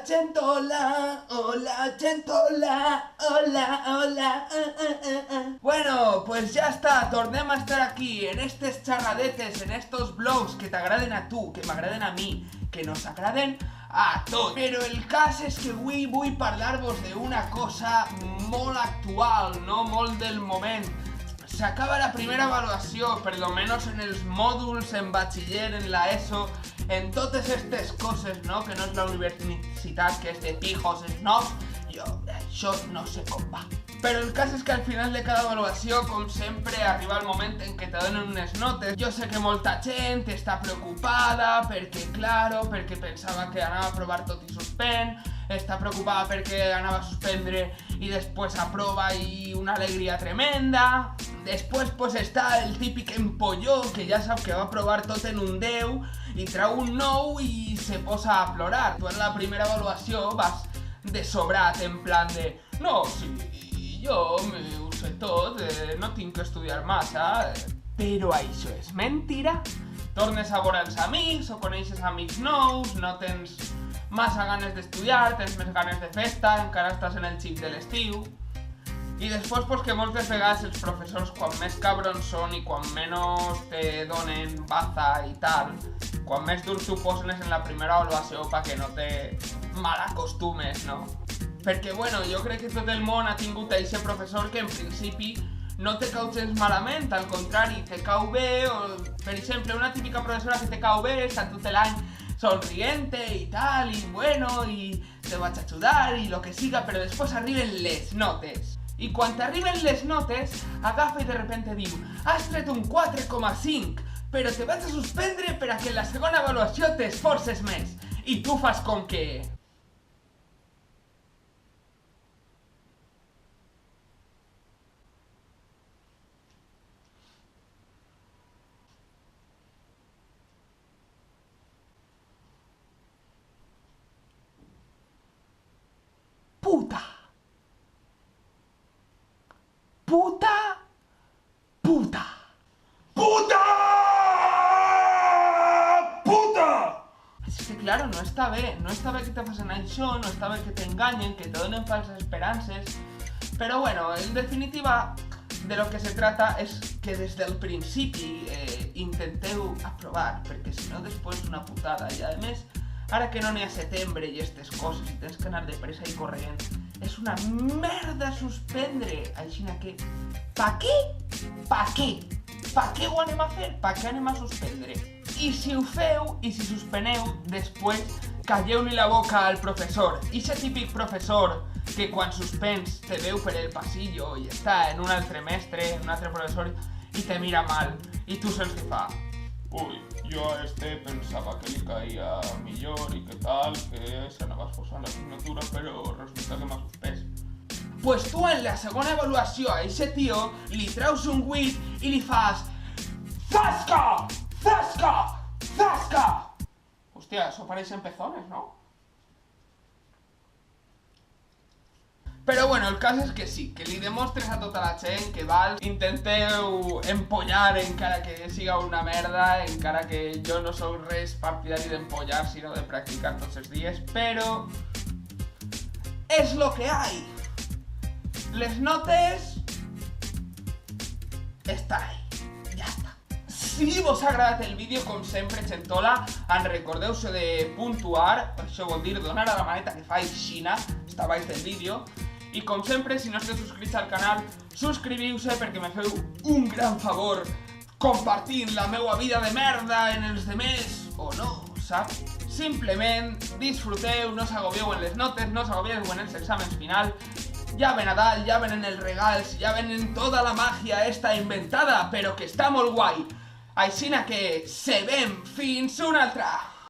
Centola, hola Centola, hola. Bueno, pues ja està, tornem a estar aquí, en estes xerradetes, en estos blogs que t'agraden a tu, que m'agraden a mi, que nos agraden a tots. Però el cas és que avui vull parlar-vos d'una cosa molt actual, no molt del moment. S'acaba la primera avaluació, per lo menos en els mòduls, en batxiller, en la ESO, en totes aquestes coses, no? Que no és la universitat, que és de pijos, snobs, això no sé com va. Però el cas és que al final de cada avaluació, com sempre, arriba el moment en què te donen unes notes. Jo sé que molta gent està preocupada perquè, claro, perquè pensava que anava a aprovar tot i suspèn, està preocupada perquè anava a suspendre i després aprova i una alegria tremenda. Després pues està el típic empolló que ja sap que va aprovar tot en un 10 i trau un 9 i se posa a plorar. Tu en la primera avaluació vas de sobrat, en plan de no, sí, jo ho sé tot, no tinc que estudiar massa. Però això és mentira. Tornes a veure els amics o coneixes amics nous, no tens massa ganes d'estudiar, tens més ganes de festa, encara estàs en el xip de l'estiu. I després, pues, que moltes vegades els professors, quan més cabrons són i quan menys te donen baza i tal, quan més dur t'ho posen és en la primera avaluació perquè no te malacostumes, no? Perquè, bueno, jo crec que tot el món ha tingut aquest professor que en principi no te cau gens malament, al contrari, te cau bé, o, per exemple, una típica professora que te cau bé, està tot l'any sonriente i tal, i bueno, i te vaig a ajudar, i lo que siga, però després arriben les notes. I quan t'arriben les notes, agafa i de repente diu has tret un 4,5, però te vaig a suspendre per a que en la segona avaluació t'esforces més. I tu fas com que... Puta! És que, claro, no està bé que te facin això, no està bé que t'enganyen, que te donen falses esperances. Però bueno, en definitiva, de lo que se trata és que des del principi intenteu aprovar, perquè si no després és una putada. I a més, ara que no n'hi ha setembre i aquestes coses i tens que anar de pressa i corrent, és una merda suspendre. Així que, pa què? Pa què ho anem a fer? Pa què anem a suspendre? I si ho feu, i si suspeneu, després calleu-li la boca al professor. Ixe típic professor que quan suspens te veu per el passillo i està en un altre mestre, en un altre professor, i te mira mal, i tu se'ls fa ui, jo a este pensava que li caia millor i que tal, que s'anava esforçant l'assignatura, però resulta que m'ha suspès. Pues tu en la segona avaluació a eixe tio li traus un 8 i li fas zasca! Zasca! Zasca! Hòstia, això pareixen pezones, no? Però bueno, el cas és que sí, que li demostres a tota la gent que val, intenteu empollar encara que siga una merda, encara que jo no sóc res partidari d'empollar, sinó de practicar tots els dies, però és lo que hay. Les notes estan ahí, ja està. Si vos ha agradat el vídeo, com sempre, Centola, en recordeu-se de puntuar, això vol dir donar a la maneta que fa Xina, està baix del vídeo. I com sempre, si no esteu subscrits al canal, subscriviu-se perquè me feu un gran favor compartint la meua vida de merda en els demés, o no, saps? Simplement disfruteu, no s'agobieu en les notes, no s'agobieu en els exàmens final. Ja ven Nadal, ja venen els regals, ja venen tota la màgia esta inventada, però que està molt guai. Així que se vem fins una altra!